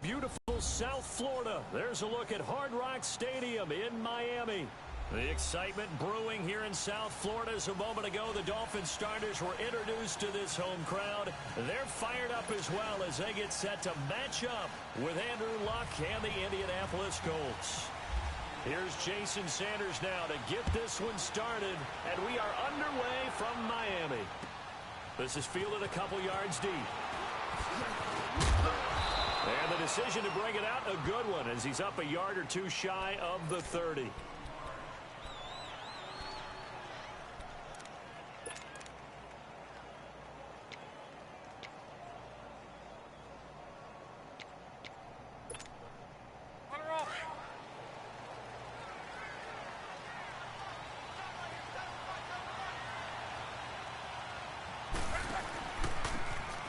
Beautiful South Florida. There's a look at Hard Rock Stadium in Miami. The excitement brewing here in South Florida. As a moment ago, the Dolphins starters were introduced to this home crowd. They're fired up as well as they get set to match up with Andrew Luck and the Indianapolis Colts. Here's Jason Sanders now to get this one started, and we are underway from Miami. This is fielded a couple yards deep. And the decision to bring it out, a good one, as he's up a yard or two shy of the 30.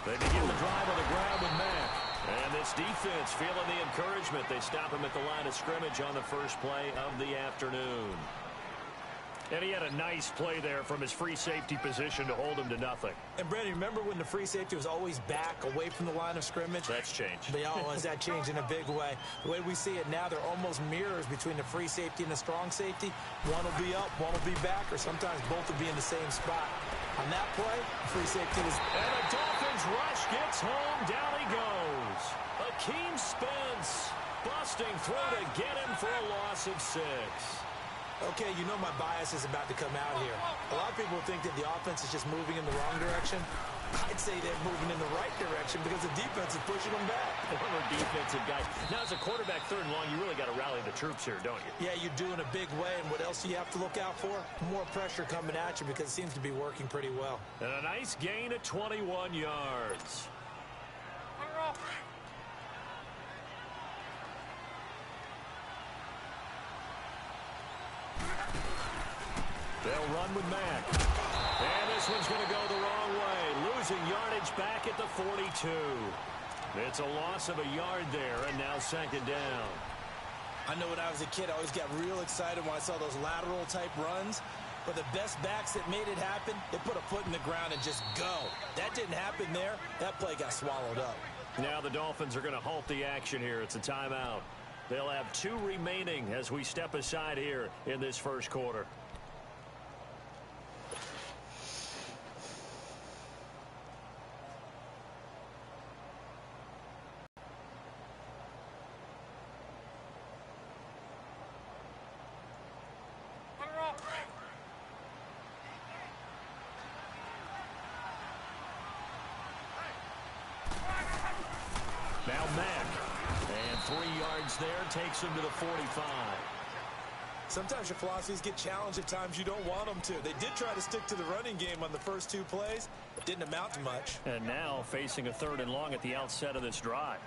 They begin the drive on the ground with Mack. And this defense feeling the encouragement. They stop him at the line of scrimmage on the first play of the afternoon. And he had a nice play there from his free safety position to hold him to nothing. And, Brandon, remember when the free safety was always back away from the line of scrimmage? That's changed. But, oh, has that changed in a big way? The way we see it now, they're almost mirrors between the free safety and the strong safety. One will be up, one will be back, or sometimes both will be in the same spot. On that play, free safety was... And the Dolphins rush gets home. Down he goes. Akeem Spence busting through to get him for a loss of 6. Okay, you know my bias is about to come out here. A lot of people think that the offense is just moving in the wrong direction. I'd say they're moving in the right direction because the defense is pushing them back. Former defensive guy. Now, as a quarterback, third and long, you really got to rally the troops here, don't you? Yeah, you do in a big way. And what else do you have to look out for? More pressure coming at you because it seems to be working pretty well. And a nice gain of 21 yards. They'll run with Mack. And this one's going to go the wrong way. Losing yardage back at the 42. It's a loss of a yard there, and now second down. I know when I was a kid, I always got real excited when I saw those lateral-type runs. But the best backs that made it happen, they put a foot in the ground and just go. That didn't happen there. That play got swallowed up. Now the Dolphins are going to halt the action here. It's a timeout. They'll have 2 remaining as we step aside here in this first quarter. Now Mack, and 3 yards there, takes him to the 45. Sometimes your philosophies get challenged at times you don't want them to. They did try to stick to the running game on the first 2 plays. It didn't amount to much. And now facing a 3rd and long at the outset of this drive.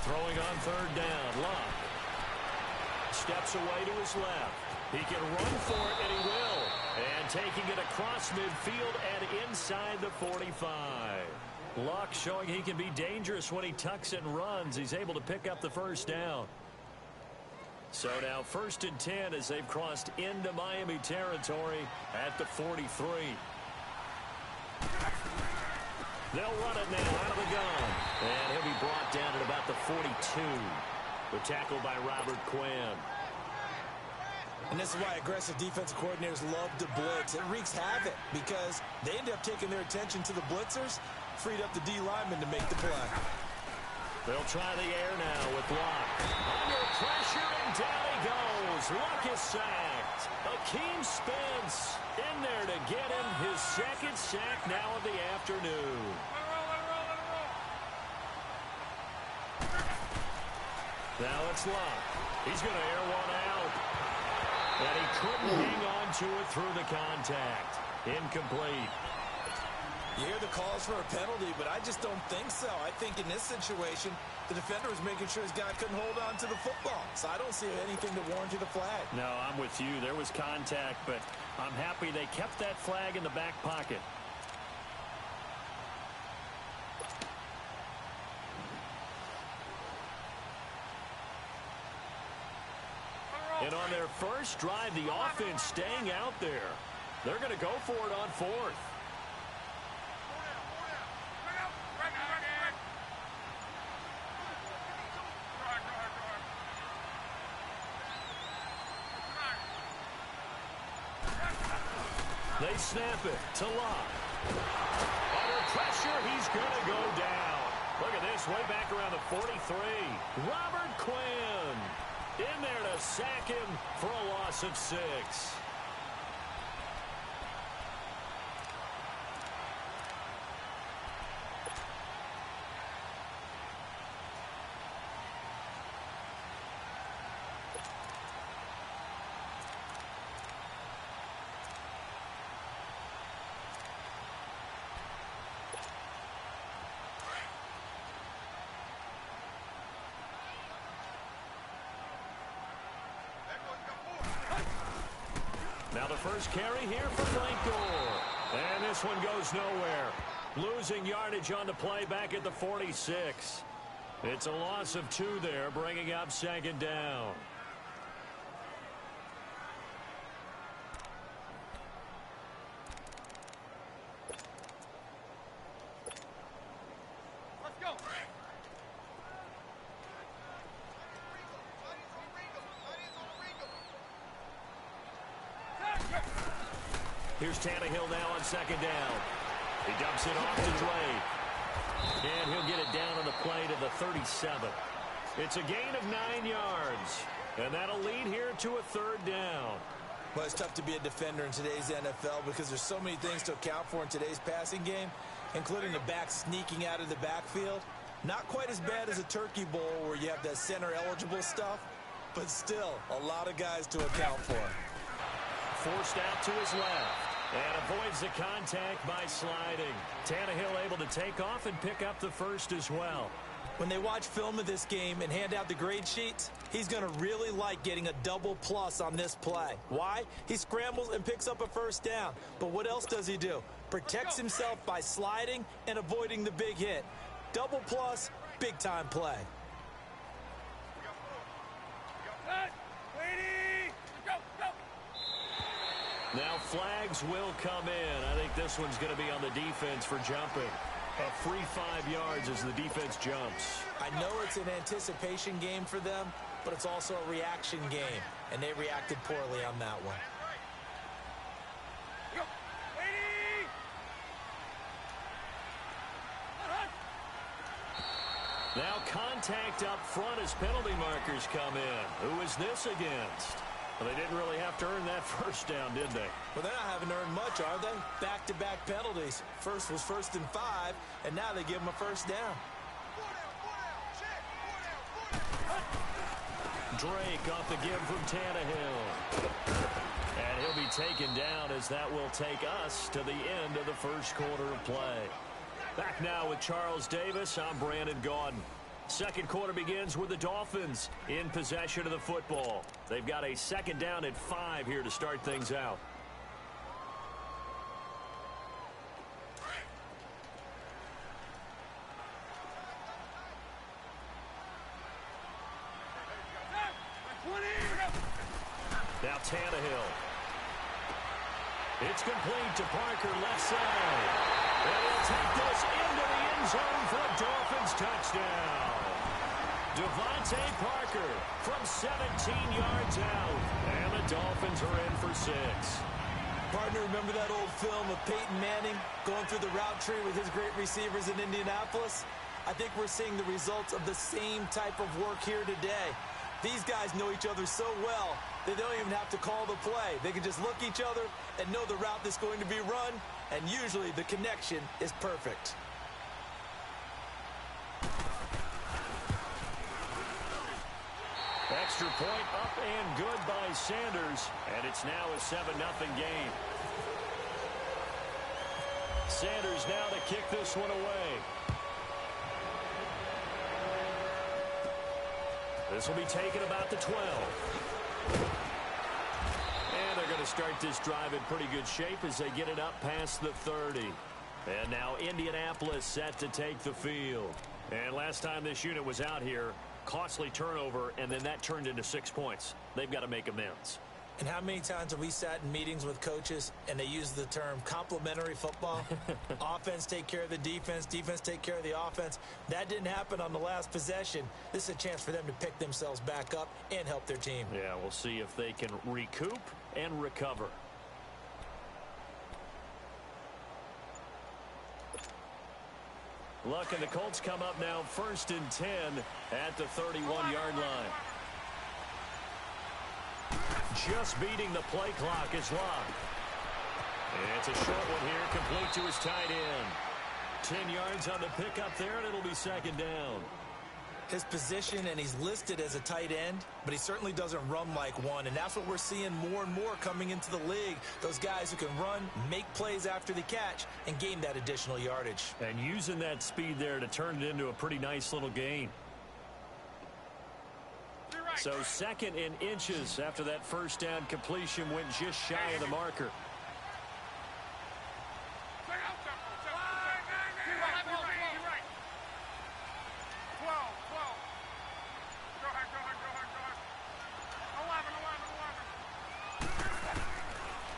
Throwing on 3rd down, Luck steps away to his left. He can run for it, and he will. And taking it across midfield and inside the 45. Luck showing he can be dangerous when he tucks and runs. He's able to pick up the first down. So now 1st and 10 as they've crossed into Miami territory at the 43. They'll run it now out of the gun. And he'll be brought down at about the 42. The tackle by Robert Quinn. And this is why aggressive defensive coordinators love to blitz. It wreaks havoc because they end up taking their attention to the blitzers, freed up the D linemen to make the play. They'll try the air now with Luck. Under pressure, and down he goes. Luck is sacked. Akeem Spence in there to get him his 2nd sack now of the afternoon. Now it's Luck. He's going to air one out. And he couldn't hang on to it through the contact. Incomplete. You hear the calls for a penalty, but I just don't think so. I think in this situation, the defender was making sure his guy couldn't hold on to the football. So I don't see anything to warrant the flag. No, I'm with you. There was contact, but I'm happy they kept that flag in the back pocket. And on their first drive, the offense staying out there. They're going to go for it on fourth. They snap it to Locke. Under pressure, he's going to go down. Look at this, way back around the 43. Robert Quinn in there to sack him for a loss of 6. Now the first carry here for Blankor. And this one goes nowhere. Losing yardage on the play back at the 46. It's a loss of 2 there, bringing up second down. Here's Tannehill now on second down. He dumps it off to Dre. And he'll get it down on the play to the 37. It's a gain of 9 yards. And that'll lead here to a third down. Well, it's tough to be a defender in today's NFL because there's so many things to account for in today's passing game, including the back sneaking out of the backfield. Not quite as bad as a turkey bowl where you have that center-eligible stuff, but still a lot of guys to account for. Forced out to his left. And avoids the contact by sliding. Tannehill able to take off and pick up the first as well. When they watch film of this game and hand out the grade sheets, he's going to really like getting a double plus on this play. Why? He scrambles and picks up a first down. But what else does he do? Protects himself by sliding and avoiding the big hit. Double plus, big-time play. Now flags will come in. I think this one's going to be on the defense for jumping. A free 5 yards as the defense jumps. I know it's an anticipation game for them, but it's also a reaction game, and they reacted poorly on that one. Now contact up front as penalty markers come in. Who is this against? Well, they didn't really have to earn that first down, did they? Well, they haven't earned much, are they? Back-to-back penalties. First was 1st and 5, and now they give them a first down. Drake off the give from Tannehill. And he'll be taken down as that will take us to the end of the first quarter of play. Back now with Charles Davis. I'm Brandon Gaudin. Second quarter begins with the Dolphins in possession of the football. They've got a second down at 5 here to start things out. Now Tannehill. It's complete to Parker, left side. And he'll take this into the end zone for a Dolphins touchdown. Devontae Parker from 17 yards out. And the Dolphins are in for 6. Partner, remember that old film of Peyton Manning going through the route tree with his great receivers in Indianapolis? I think we're seeing the results of the same type of work here today. These guys know each other so well, they don't even have to call the play. They can just look each other and know the route that's going to be run, and usually the connection is perfect. Extra point up and good by Sanders, and it's now a 7-0 game. Sanders now to kick this one away. This will be taken about the 12. And they're going to start this drive in pretty good shape as they get it up past the 30. And now Indianapolis set to take the field. And last time this unit was out here, costly turnover, and then that turned into 6 points. They've got to make amends. And how many times have we sat in meetings with coaches and they use the term complementary football? Offense take care of the defense, defense take care of the offense. That didn't happen on the last possession. This is a chance for them to pick themselves back up and help their team. Yeah, we'll see if they can recoup and recover. Luck, and the Colts come up now 1st and 10 at the 31-yard line. Just beating the play clock is Luck. It's a short one here, complete to his tight end. 10 yards on the pickup there, and it'll be 2nd down. His position, and he's listed as a tight end, but he certainly doesn't run like one, and that's what we're seeing more and more coming into the league. Those guys who can run, make plays after the catch, and gain that additional yardage. And using that speed there to turn it into a pretty nice little gain. So 2nd and inches after that first down completion went just shy of the marker.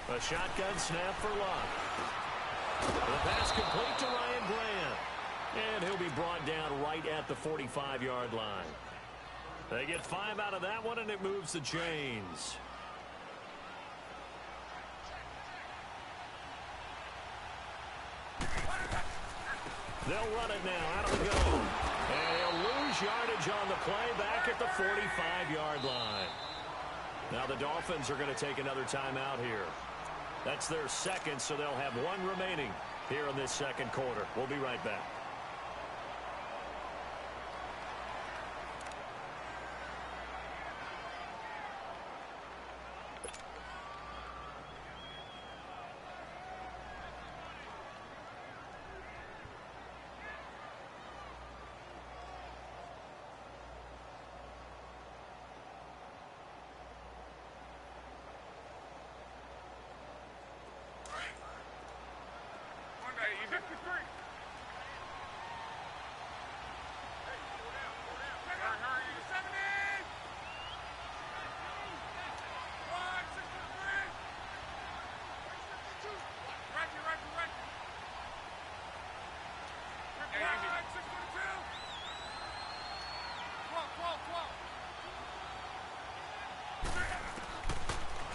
A shotgun snap for Locke. The pass complete to Ryan Grant. And he'll be brought down right at the 45-yard line. They get 5 out of that one, and it moves the chains. They'll run it now. Out of the go. And they'll lose yardage on the play back at the 45-yard line. Now the Dolphins are going to take another timeout here. That's their 2nd, so they'll have 1 remaining here in this 2nd quarter. We'll be right back.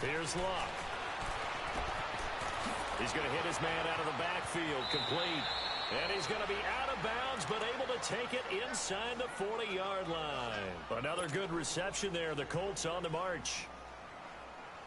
Here's Luck. He's going to hit his man out of the backfield, complete. And he's going to be out of bounds, but able to take it inside the 40-yard line. Another good reception there. The Colts on the march.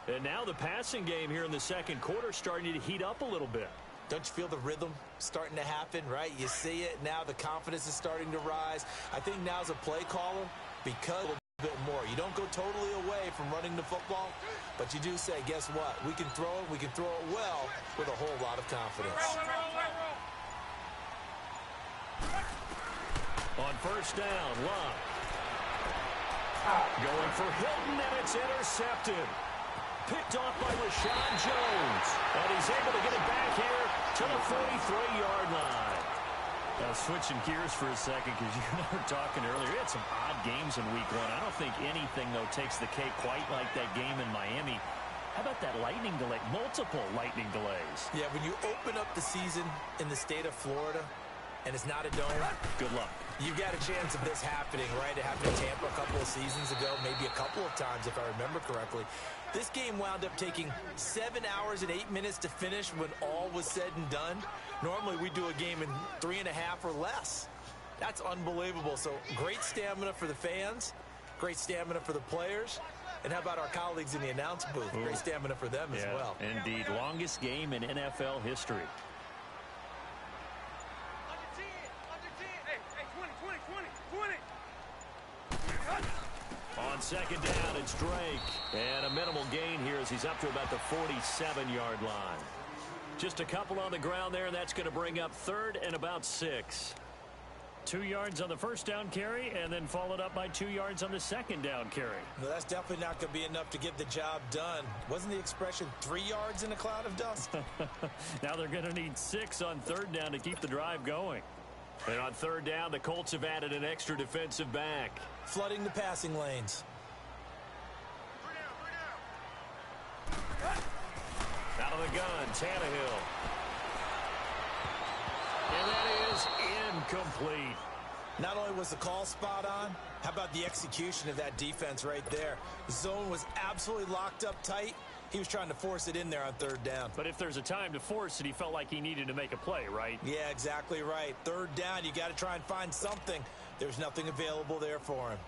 And now the passing game here in the 2nd quarter starting to heat up a little bit. Don't you feel the rhythm starting to happen, right? You see it now. The confidence is starting to rise. I think now's a play caller because a bit more. You don't go totally away from running the football, but you do say, guess what? We can throw it. We can throw it well with a whole lot of confidence. On 1st down, Luck. Going for Hilton, and it's intercepted. Picked off by Rashawn Jones. And he's able to get it back here to the 43-yard line. Switching gears for a second, because you and I were talking earlier. We had some odd games in week 1. I don't think anything, though, takes the cake quite like that game in Miami. How about that lightning delay? Multiple lightning delays. Yeah, when you open up the season in the state of Florida, and it's not a dome, good luck. You've got a chance of this happening, right? It happened in Tampa a couple of seasons ago, maybe a couple of times if I remember correctly. This game wound up taking 7 hours and 8 minutes to finish when all was said and done. Normally we do a game in 3.5 or less. That's unbelievable. So great stamina for the fans, great stamina for the players, and how about our colleagues in the announce booth? Great stamina for them as well. Indeed, longest game in NFL history. On 2nd down, it's Drake. And a minimal gain here as he's up to about the 47-yard line. Just a couple on the ground there, and that's going to bring up third and about 6. 2 yards on the first down carry, and then followed up by 2 yards on the second down carry. Well, that's definitely not going to be enough to get the job done. Wasn't the expression 3 yards in a cloud of dust? Now they're going to need 6 on third down to keep the drive going. And on third down, the Colts have added an extra defensive back. Flooding the passing lanes. Out of the gun, Tannehill. And that is incomplete. Not only was the call spot on, how about the execution of that defense right there? The zone was absolutely locked up tight. He was trying to force it in there on third down. But if there's a time to force it, he felt like he needed to make a play, right? Yeah, exactly right. Third down, you got to try and find something. There's nothing available there for him.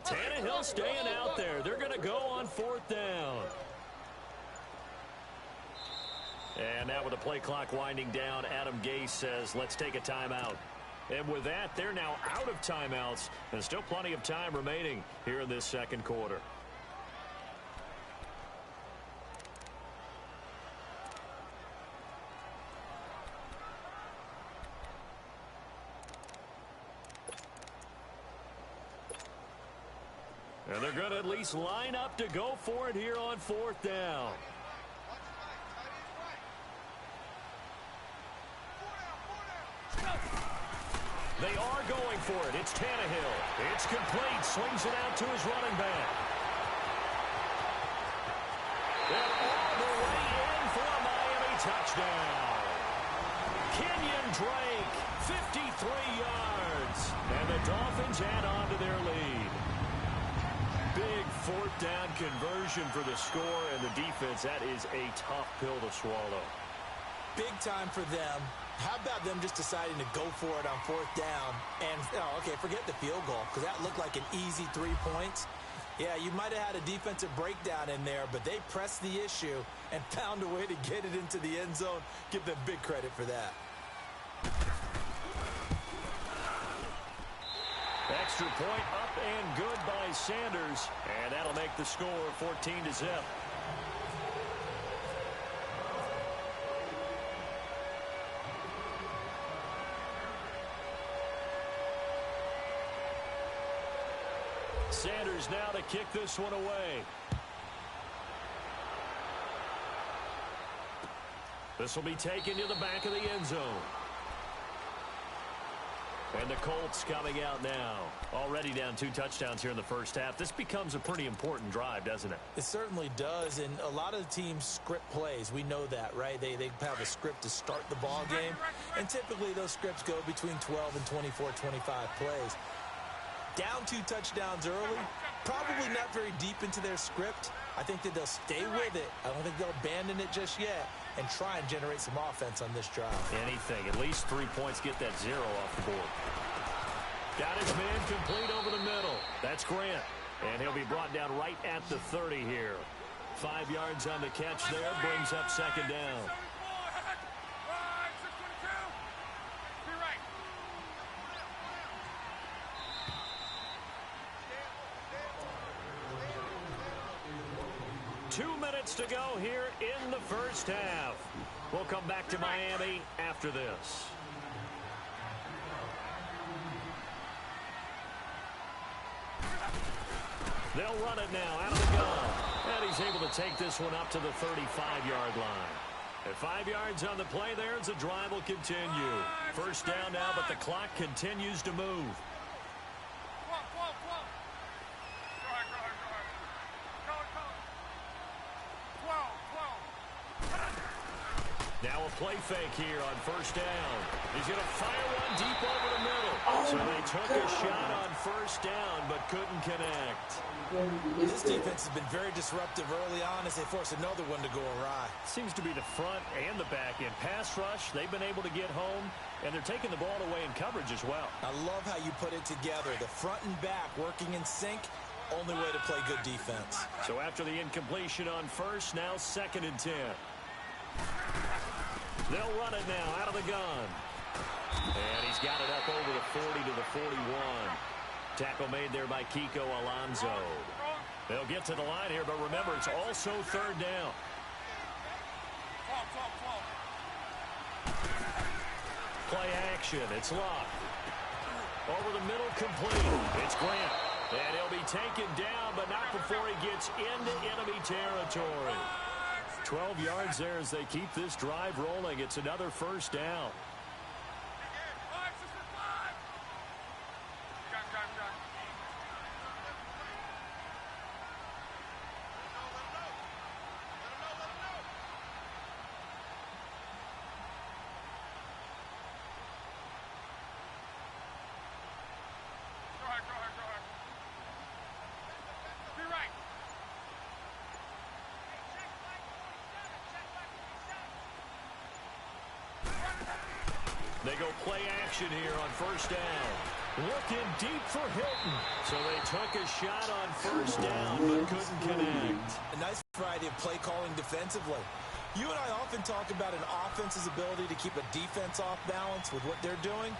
Tannehill staying out there. They're going to go on fourth down. And now with the play clock winding down, Adam Gase says, let's take a timeout. And with that, they're now out of timeouts. And still plenty of time remaining here in this second quarter. And they're going to at least line up to go for it here on fourth down. They are going for it. It's Tannehill. It's complete. Swings it out to his running back. And all the way in for a Miami touchdown. Kenyon Drake, 53 yards. And the Dolphins add on to their lead. Big fourth down conversion for the score, and the defense, that is a tough pill to swallow. Big time for them. How about them just deciding to go for it on fourth down? And, okay, forget the field goal, because that looked like an easy 3 points. Yeah, you might have had a defensive breakdown in there, but they pressed the issue and found a way to get it into the end zone. Give them big credit for that. Extra point up and good by Sanders, and that'll make the score 14-0. Sanders now to kick this one away. This will be taken to the back of the end zone. And the Colts coming out now. Already down 2 touchdowns here in the first half. This becomes a pretty important drive, doesn't it? It certainly does, and a lot of the teams script plays. We know that, right? They have a script to start the ball game, and typically those scripts go between 12 and 24, 25 plays. Down 2 touchdowns early, probably not very deep into their script. I think that they'll stay with it. I don't think they'll abandon it just yet and try and generate some offense on this drive. Anything. At least 3 points, get that 0 off the board. Got his man complete over the middle. That's Grant. And he'll be brought down right at the 30 here. 5 yards on the catch there. Brings up second down. To go here in the first half. We'll come back to Miami after this. They'll run it now out of the gun. And he's able to take this one up to the 35-yard line. At 5 yards on the play there, the drive will continue. First down now, but the clock continues to move. Now a play fake here on first down. He's going to fire one deep over the middle. So they took a shot on first down, but couldn't connect. This defense has been very disruptive early on as they force another one to go awry. Seems to be the front and the back end. Pass rush, they've been able to get home, and they're taking the ball away in coverage as well. I love how you put it together. The front and back working in sync. Only way to play good defense. So after the incompletion on first, now 2nd and 10. They'll run it now out of the gun. And he's got it up over the 40 to the 41. Tackle made there by Kiko Alonso. They'll get to the line here, but remember, it's also 3rd down. Play action. It's Locke. Over the middle, complete. It's Grant. And he'll be taken down, but not before he gets into enemy territory. 12 yards there as they keep this drive rolling. It's another 1st down. They go play action here on 1st down. Looking deep for Hilton. So they took a shot on 1st down, but couldn't connect. A nice variety of play calling defensively. You and I often talk about an offense's ability to keep a defense off balance with what they're doing.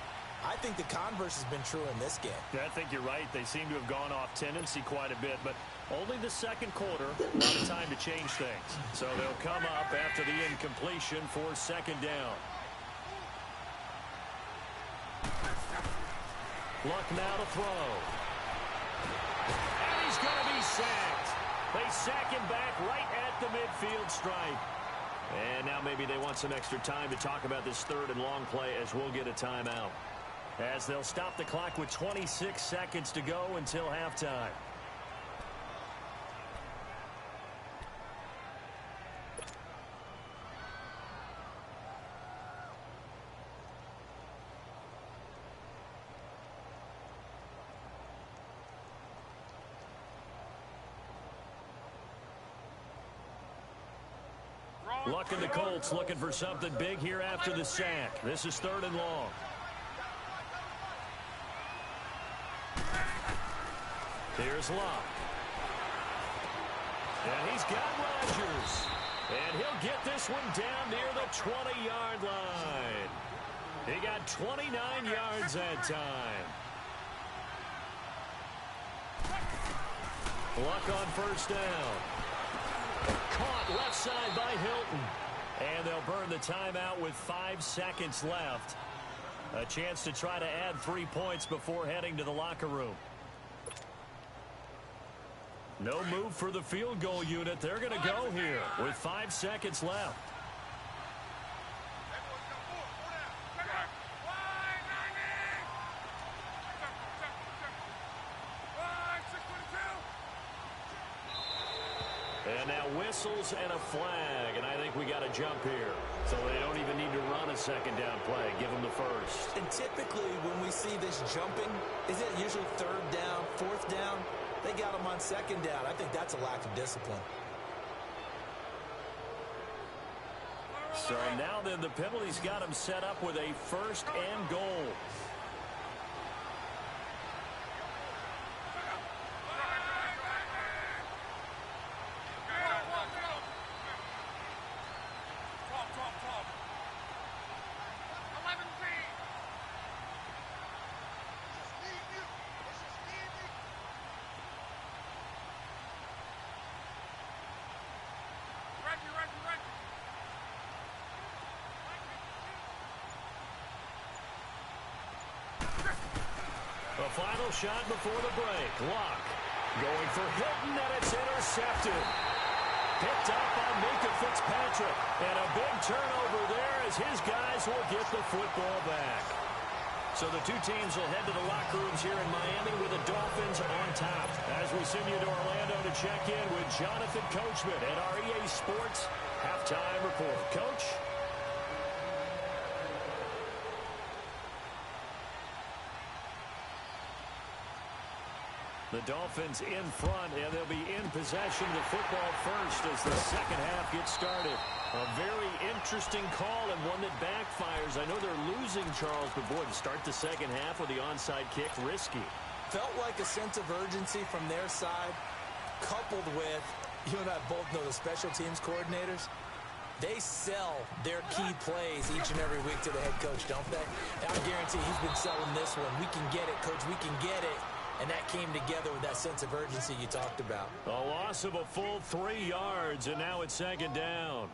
I think the converse has been true in this game. Yeah, I think you're right. They seem to have gone off tendency quite a bit, but only the 2nd quarter, a lot of time to change things. So they'll come up after the incompletion for 2nd down. Luck now to throw. And he's going to be sacked. They sack him back right at the midfield stripe. And now maybe they want some extra time to talk about this 3rd and long play as we'll get a timeout. As they'll stop the clock with 26 seconds to go until halftime. Luck and the Colts looking for something big here after the sack. This is 3rd and long. Here's Luck. And he's got Rodgers. And he'll get this one down near the 20-yard line. He got 29 yards that time. Luck on 1st down. Caught left side by Hilton. And they'll burn the timeout with 5 seconds left. A chance to try to add 3 points before heading to the locker room. No move for the field goal unit. They're going to go here with 5 seconds left. And now whistles and a flag, and I think we got a jump here. So they don't even need to run a 2nd down play. Give them the 1st. And typically when we see this jumping, is it usually 3rd down, 4th down? They got them on 2nd down. I think that's a lack of discipline. So now then the penalty's got them set up with a 1st and goal. The final shot before the break. Luck going for Hilton, and it's intercepted. Picked up by Minka Fitzpatrick. And a big turnover there as his guys will get the football back. So the two teams will head to the locker rooms here in Miami with the Dolphins on top. As we send you to Orlando to check in with Jonathan Coachman at our EA Sports Halftime Report. Coach? The Dolphins in front, and they'll be in possession of the football first as the 2nd half gets started. A very interesting call and one that backfires. I know they're losing, Charles, but boy, to start the 2nd half with the onside kick, risky. felt like a sense of urgency from their side, coupled with, you and I both know the special teams coordinators, they sell their key plays each and every week to the head coach, don't they? And I guarantee he's been selling this one. We can get it, coach, we can get it. And that came together with that sense of urgency you talked about. A loss of a full 3 yards, and now it's second down.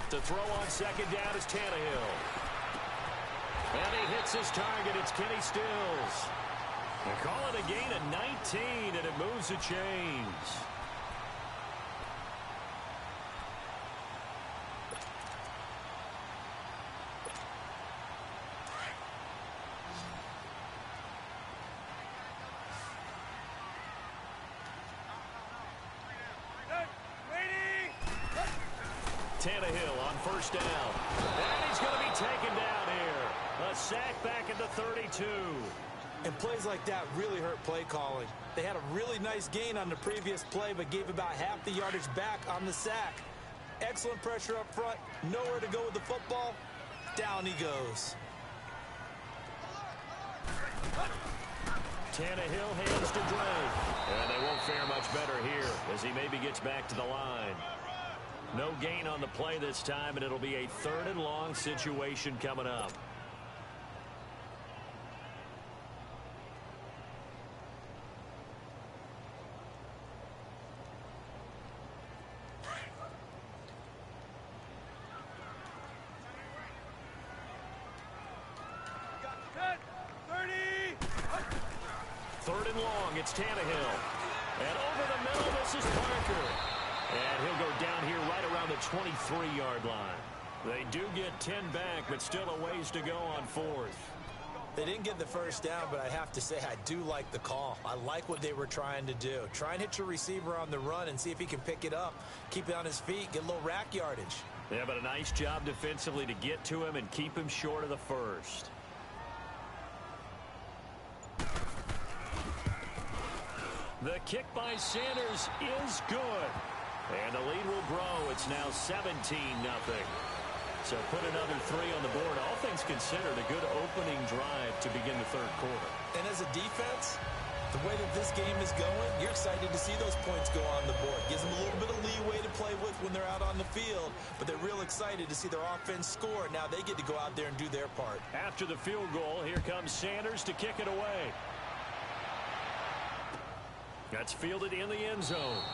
To throw on second down is Tannehill. And he hits his target. It's Kenny Stills. They call it a gain of 19, and it moves the chains. Tannehill on first down. And he's going to be taken down here. A sack back at the 32. And plays like that really hurt play calling. They had a really nice gain on the previous play, but gave about half the yardage back on the sack. Excellent pressure up front. Nowhere to go with the football. Down he goes. Tannehill hands to Drake. And they won't fare much better here as he maybe gets back to the line. No gain on the play this time, and it'll be a 3rd and long situation coming up. Third and long, it's Tannehill. And over the middle, this is Parker. And he'll go down here right around the 23-yard line. They do get 10 back, but still a ways to go on 4th. They didn't get the first down, but I have to say I do like the call. I like what they were trying to do. Try and hit your receiver on the run and see if he can pick it up. Keep it on his feet, get a little rack yardage. Yeah, but a nice job defensively to get to him and keep him short of the first. The kick by Sanders is good. And the lead will grow. It's now 17-0. So put another 3 on the board. All things considered, a good opening drive to begin the 3rd quarter. And as a defense, the way that this game is going, you're excited to see those points go on the board. Gives them a little bit of leeway to play with when they're out on the field. But they're real excited to see their offense score. Now they get to go out there and do their part. After the field goal, here comes Sanders to kick it away. That's fielded in the end zone.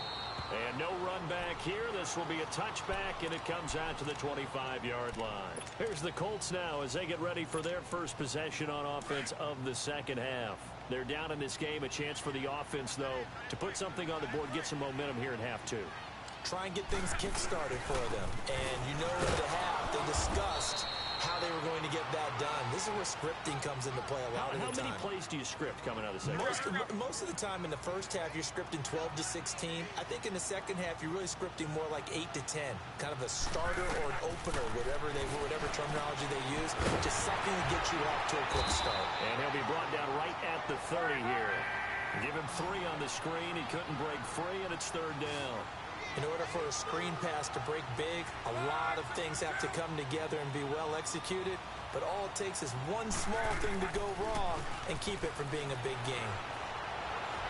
And no run back here. This will be a touchback, and it comes out to the 25-yard line. Here's the Colts now as they get ready for their first possession on offense of the second half. They're down in this game. A chance for the offense, though, to put something on the board, get some momentum here in half 2. Try and get things kick-started for them. And you know at the half, they discussed how they were going to get that done. This is where scripting comes into play a lot of the time. How many plays do you script coming out of the second half? Most of the time in the first half, you're scripting 12 to 16. I think in the second half, you're really scripting more like 8 to 10. Kind of a starter or an opener, whatever terminology they use. Just something to get you off to a quick start. And he'll be brought down right at the 30 here. Give him 3 on the screen. He couldn't break free, and it's 3rd down. In order for a screen pass to break big, a lot of things have to come together and be well executed. But all it takes is one small thing to go wrong and keep it from being a big game.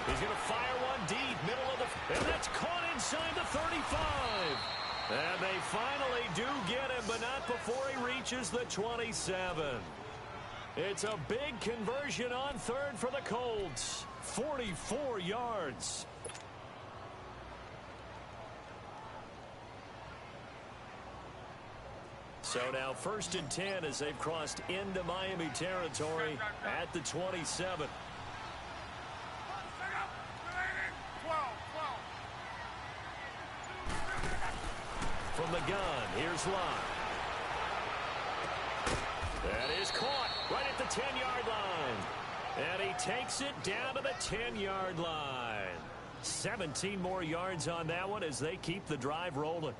He's going to fire one deep, middle of the... And that's caught inside the 35. And they finally do get him, but not before he reaches the 27. It's a big conversion on 3rd for the Colts. 44 yards. So now 1st and 10 as they've crossed into Miami territory at the 27. From the gun, here's Locke. That is caught right at the 10-yard line. And he takes it down to the 10-yard line. 17 more yards on that one as they keep the drive rolling.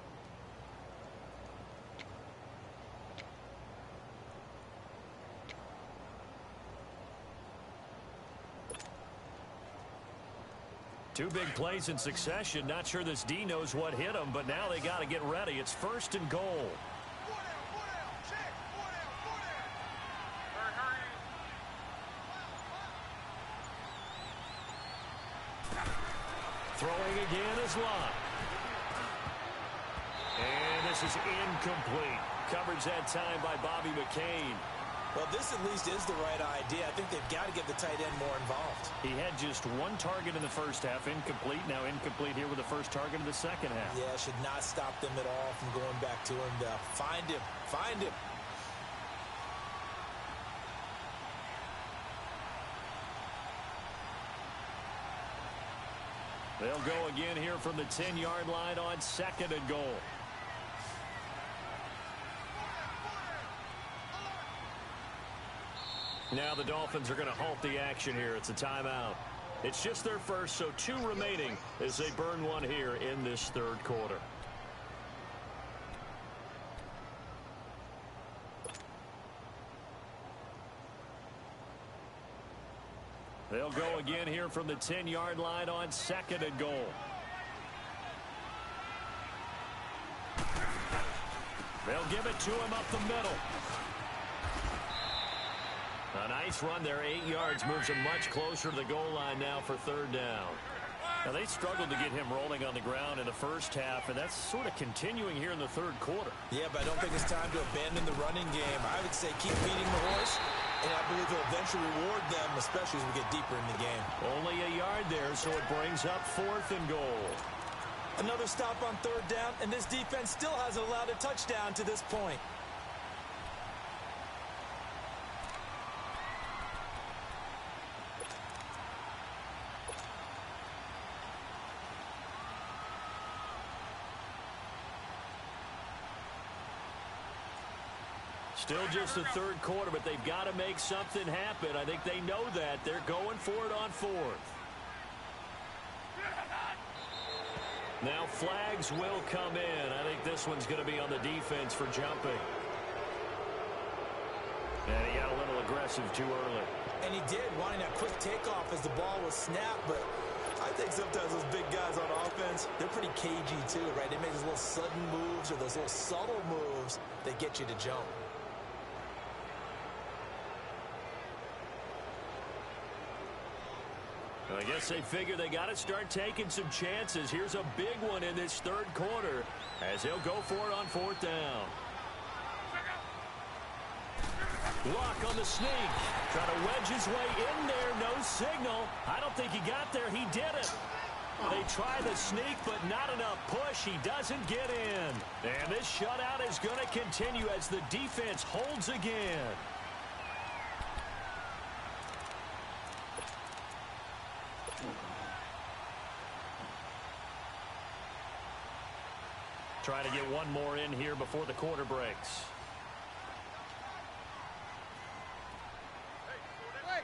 Two big plays in succession. Not sure this D knows what hit him, but now they got to get ready. It's 1st and goal. Throwing again is Lott. And this is incomplete. Coverage that time by Bobby McCain. Well, this at least is the right idea. I think they've got to get the tight end more involved. He had just one target in the first half, incomplete. Now incomplete here with the first target in the second half. Yeah, should not stop them at all from going back to him to find him. Find him. They'll go again here from the 10-yard line on 2nd and goal. Now the Dolphins are going to halt the action here. It's a timeout. It's just their first, so 2 remaining as they burn one here in this 3rd quarter. They'll go again here from the 10-yard line on 2nd and goal. They'll give it to him up the middle. A nice run there, 8 yards, moves him much closer to the goal line now for 3rd down. Now, they struggled to get him rolling on the ground in the first half, and that's sort of continuing here in the 3rd quarter. Yeah, but I don't think it's time to abandon the running game. I would say keep feeding the horse, and I believe he'll eventually reward them, especially as we get deeper in the game. Only a yard there, so it brings up 4th and goal. Another stop on 3rd down, and this defense still hasn't allowed a touchdown to this point. Still just the 3rd quarter, but they've got to make something happen. I think they know that. They're going for it on 4th. Now flags will come in. I think this one's going to be on the defense for jumping. And he got a little aggressive too early. And he did, wanting that quick takeoff as the ball was snapped, but I think sometimes those big guys on offense, they're pretty cagey too, right? They make those little sudden moves or those little subtle moves that get you to jump. I guess they figure they got to start taking some chances. Here's a big one in this 3rd quarter as he'll go for it on 4th down. Luck on the sneak. Trying to wedge his way in there. No signal. I don't think he got there. He didn't. They try the sneak, but not enough push. He doesn't get in. And this shutout is going to continue as the defense holds again. Trying to get one more in here before the quarter breaks.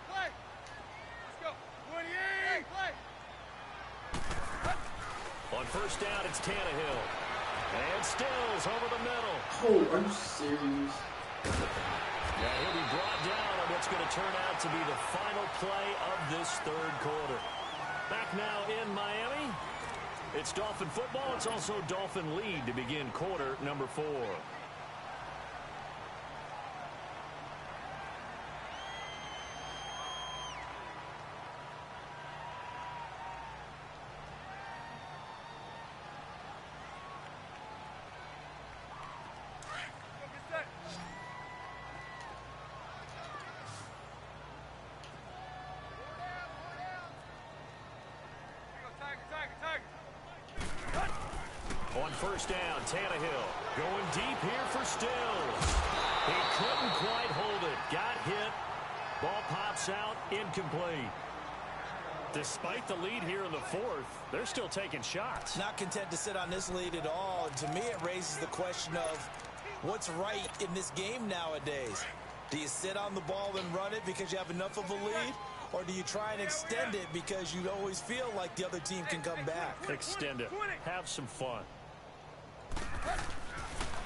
Clay. Let's go. 28. Clay. On 1st down, it's Tannehill. And Stills over the middle. Oh, are you serious? Yeah, he'll be brought down on what's going to turn out to be the final play of this 3rd quarter. Back now in Miami. It's Dolphin football. It's also Dolphin lead to begin quarter number 4. On 1st down, Tannehill going deep here for Stills. He couldn't quite hold it. Got hit. Ball pops out, incomplete. Despite the lead here in the 4th, they're still taking shots. Not content to sit on this lead at all. And to me, it raises the question of what's right in this game nowadays. Do you sit on the ball and run it because you have enough of a lead? Or do you try and extend it because you always feel like the other team can come back? Extend it. Have some fun.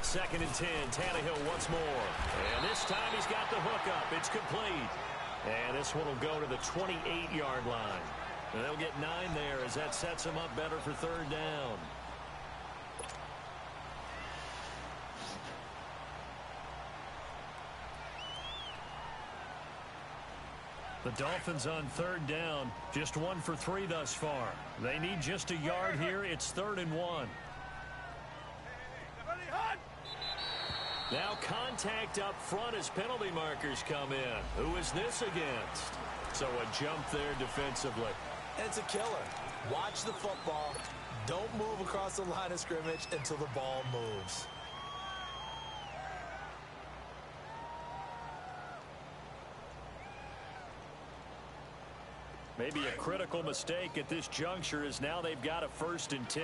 2nd and 10. Tannehill once more. And this time he's got the hookup. It's complete. And this one will go to the 28-yard line. They'll get 9 there as that sets them up better for third down. The Dolphins on third down, just 1 for 3 thus far. They need just a yard here. It's 3rd and 1. Now contact up front as penalty markers come in. Who is this against? So a jump there defensively. And it's a killer. Watch the football. Don't move across the line of scrimmage until the ball moves. Maybe a critical mistake at this juncture is now they've got a 1st and 10.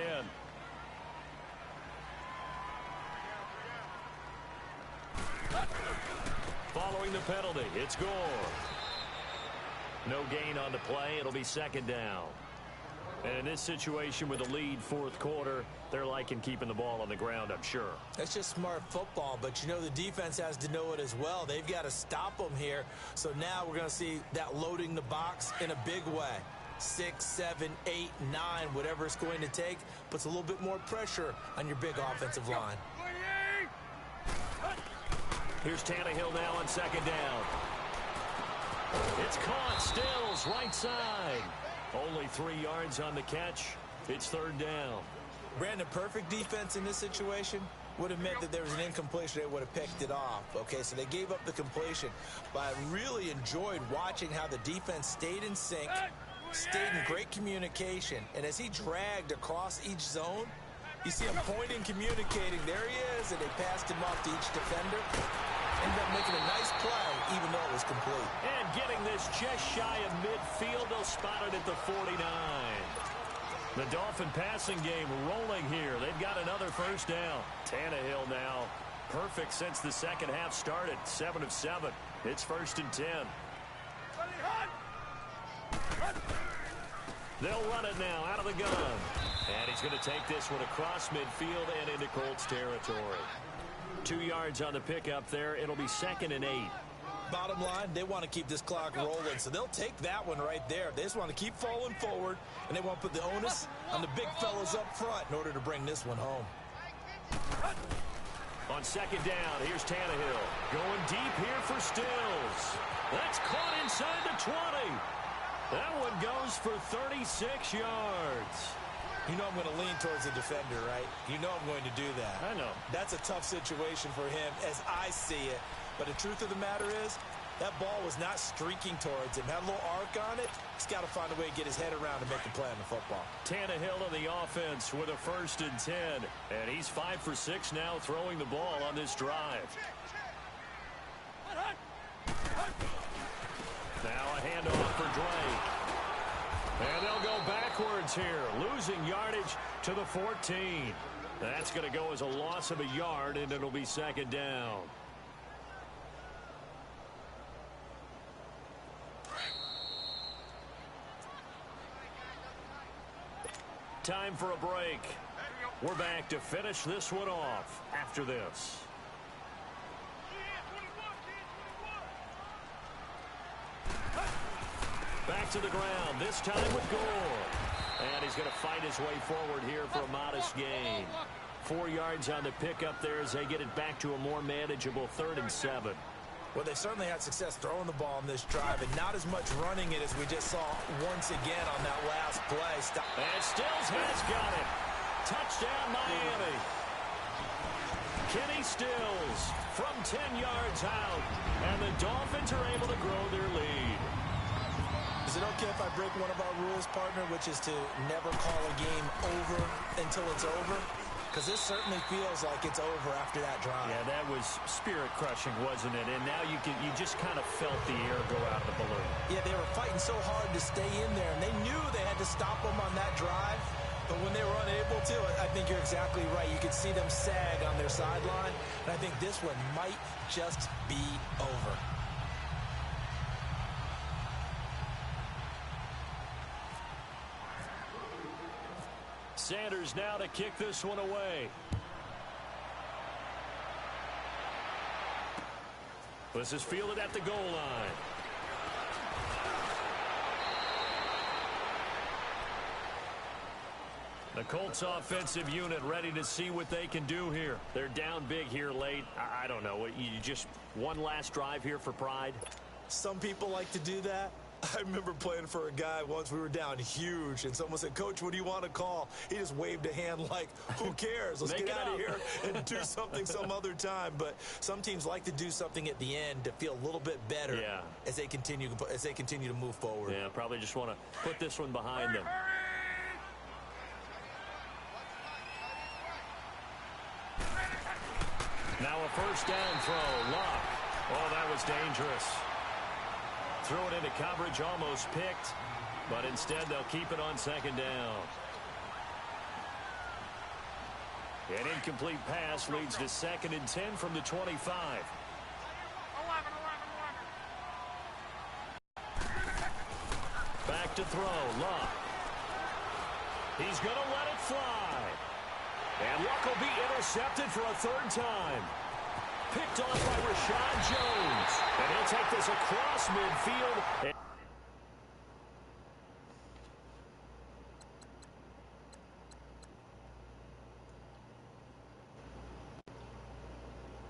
Following the penalty, it's Gore. No gain on the play. It'll be 2nd down. And in this situation with a lead 4th quarter, they're liking keeping the ball on the ground, I'm sure. That's just smart football, but you know the defense has to know it as well. They've got to stop them here. So now we're going to see that loading the box in a big way. 6, 7, 8, 9, whatever it's going to take, puts a little bit more pressure on your big offensive line. Here's Tannehill now on 2nd down. It's caught. Stills right side. Only 3 yards on the catch. It's 3rd down. Brandon, perfect defense in this situation would have meant that there was an incompletion. They would have picked it off. Okay, so they gave up the completion. But I really enjoyed watching how the defense stayed in sync, stayed in great communication. And as he dragged across each zone, you see him pointing, communicating. There he is, and they passed him off to each defender. Ended up making a nice play, even though it was complete. And getting this just shy of midfield, they'll spot it at the 49. The Dolphin passing game rolling here. They've got another 1st down. Tannehill now perfect since the second half started. 7 of 7. It's 1st and 10. They'll run it now out of the gun. And he's going to take this one across midfield and into Colts territory. 2 yards on the pickup there. It'll be 2nd and 8. Bottom line, they want to keep this clock rolling, so they'll take that one right there. They just want to keep falling forward, and they want to put the onus on the big fellas up front in order to bring this one home. On 2nd down, here's Tannehill. Going deep here for Stills. That's caught inside the 20. That one goes for 36 yards. You know I'm going to lean towards the defender, right? You know I'm going to do that. I know. That's a tough situation for him as I see it. But the truth of the matter is, that ball was not streaking towards him. Had a little arc on it. He's got to find a way to get his head around and make a play on the football. Tannehill on the offense with a 1st and 10. And he's 5 for 6 now throwing the ball on this drive. Now a handoff for Drake. And they'll go backwards here, losing yardage to the 14. That's going to go as a loss of a yard, and it'll be 2nd down. Time for a break. We're back to finish this one off after this. Back to the ground, this time with Gore. And he's going to fight his way forward here for a modest gain. 4 yards on the pickup there as they get it back to a more manageable 3rd and 7. Well, they certainly had success throwing the ball on this drive, and not as much running it as we just saw once again on that last play. And Stills has got it. Touchdown, Miami. Kenny Stills from 10 yards out, and the Dolphins are able to grow their lead. Is it okay if I break one of our rules, partner, which is to never call a game over until it's over? Because this certainly feels like it's over after that drive. Yeah, that was spirit-crushing, wasn't it? And now you just kind of felt the air go out of the balloon. Yeah, they were fighting so hard to stay in there, and they knew they had to stop them on that drive. But when they were unable to, I think you're exactly right. You could see them sag on their sideline, and I think this one might just be over. Sanders now to kick this one away. This is fielded at the goal line. The Colts offensive unit ready to see what they can do here. They're down big here late. I don't know. You just one last drive here for pride? Some people like to do that. I remember playing for a guy once. We were down huge, and someone said, "Coach, what do you want to call?" He just waved a hand like, who cares? Let's get out of here and do something some other time. But some teams like to do something at the end to feel a little bit better as they continue to move forward. Yeah, probably just want to put this one behind them. Now a first down throw. Luck. Oh, that was dangerous. Threw it into coverage, almost picked, but instead they'll keep it on second down. An incomplete pass leads to 2nd and 10 from the 25. Back to throw. Luck. He's going to let it fly. And Luck will be intercepted for a 3rd time. Picked off by Rashad Jones. And he'll take this across midfield.